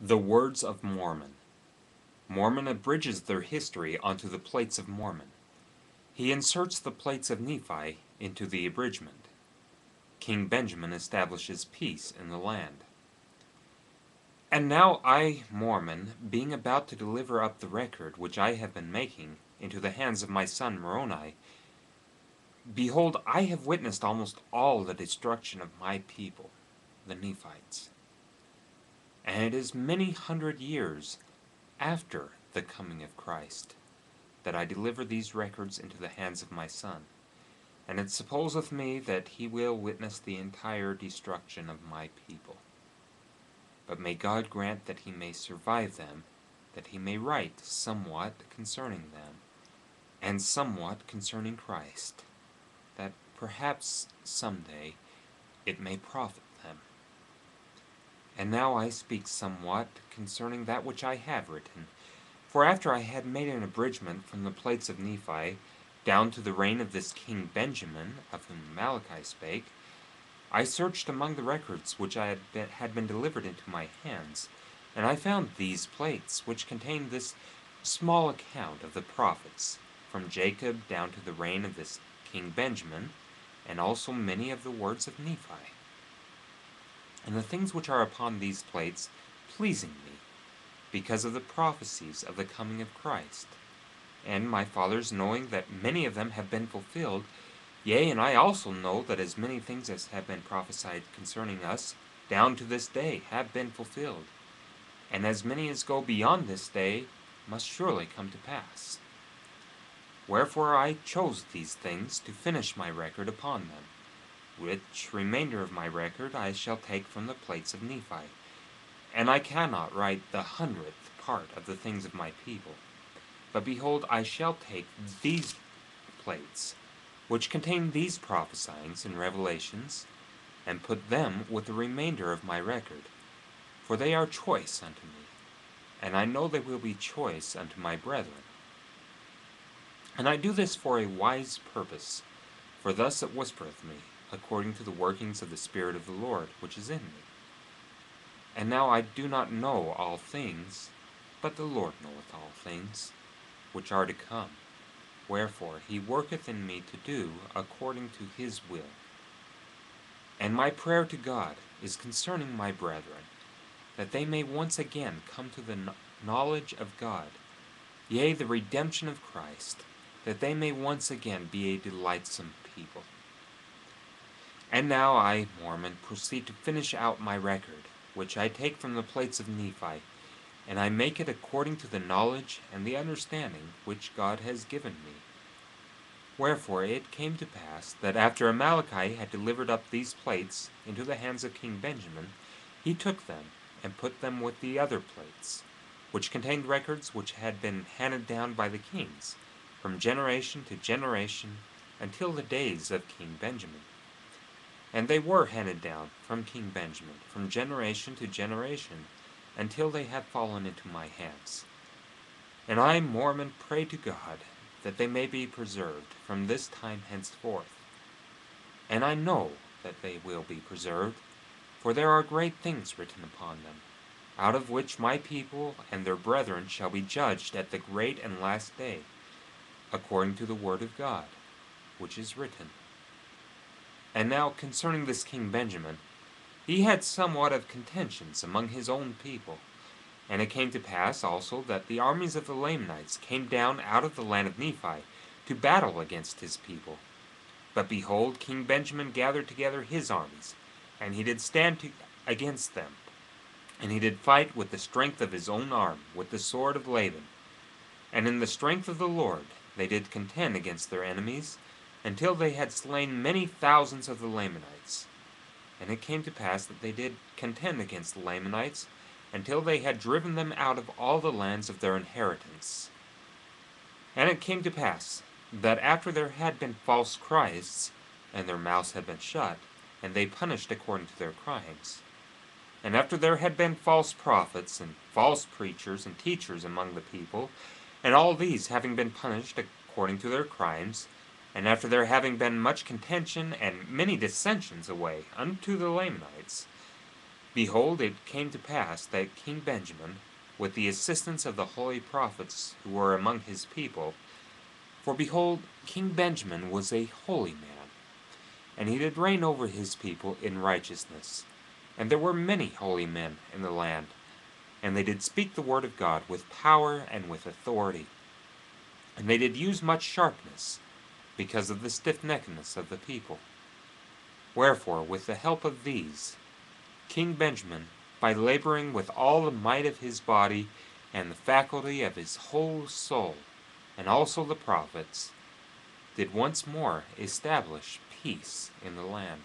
The Words of Mormon. Mormon abridges their history onto the plates of Mormon. He inserts the plates of Nephi into the abridgment. King Benjamin establishes peace in the land. And now I, Mormon, being about to deliver up the record which I have been making into the hands of my son Moroni, behold, I have witnessed almost all the destruction of my people, the Nephites. And it is many hundred years after the coming of Christ that I deliver these records into the hands of my son. And it supposeth me that he will witness the entire destruction of my people. But may God grant that he may survive them, that he may write somewhat concerning them, and somewhat concerning Christ, that perhaps some day it may profit them. And now I speak somewhat concerning that which I have written. For after I had made an abridgment from the plates of Nephi down to the reign of this King Benjamin, of whom Amaleki spake, I searched among the records which had been delivered into my hands, and I found these plates, which contained this small account of the prophets, from Jacob down to the reign of this King Benjamin, and also many of the words of Nephi. And the things which are upon these plates pleasing me, because of the prophecies of the coming of Christ, and my fathers knowing that many of them have been fulfilled, yea, and I also know that as many things as have been prophesied concerning us down to this day have been fulfilled, and as many as go beyond this day must surely come to pass. Wherefore I chose these things to finish my record upon them, which remainder of my record I shall take from the plates of Nephi. And I cannot write the 100th part of the things of my people. But behold, I shall take these plates, which contain these prophesyings and revelations, and put them with the remainder of my record. For they are choice unto me, and I know they will be choice unto my brethren. And I do this for a wise purpose, for thus it whispereth me, according to the workings of the Spirit of the Lord which is in me. And now I do not know all things, but the Lord knoweth all things, which are to come. Wherefore he worketh in me to do according to his will. And my prayer to God is concerning my brethren, that they may once again come to the knowledge of God, yea, the redemption of Christ, that they may once again be a delightsome people. And now I, Mormon, proceed to finish out my record, which I take from the plates of Nephi, and I make it according to the knowledge and the understanding which God has given me. Wherefore it came to pass that after Amaleki had delivered up these plates into the hands of King Benjamin, he took them and put them with the other plates, which contained records which had been handed down by the kings, from generation to generation, until the days of King Benjamin. And they were handed down from King Benjamin, from generation to generation, until they have fallen into my hands. And I, Mormon, pray to God that they may be preserved from this time henceforth. And I know that they will be preserved, for there are great things written upon them, out of which my people and their brethren shall be judged at the great and last day, according to the word of God, which is written. And now concerning this King Benjamin, he had somewhat of contentions among his own people. And it came to pass also that the armies of the Lamanites came down out of the land of Nephi to battle against his people. But behold, King Benjamin gathered together his armies, and he did stand against them. And he did fight with the strength of his own arm, with the sword of Laban. And in the strength of the Lord they did contend against their enemies, until they had slain many thousands of the Lamanites. And it came to pass that they did contend against the Lamanites, until they had driven them out of all the lands of their inheritance. And it came to pass that after there had been false Christs, and their mouths had been shut, and they punished according to their crimes, and after there had been false prophets, and false preachers, and teachers among the people, and all these having been punished according to their crimes, and after there having been much contention and many dissensions away unto the Lamanites, Behold, it came to pass that King Benjamin, with the assistance of the holy prophets who were among his people, for behold, King Benjamin was a holy man, and he did reign over his people in righteousness. And there were many holy men in the land, and they did speak the word of God with power and with authority. And they did use much sharpness, because of the stiffneckedness of the people. Wherefore, with the help of these, King Benjamin, by laboring with all the might of his body and the faculty of his whole soul, and also the prophets, did once more establish peace in the land.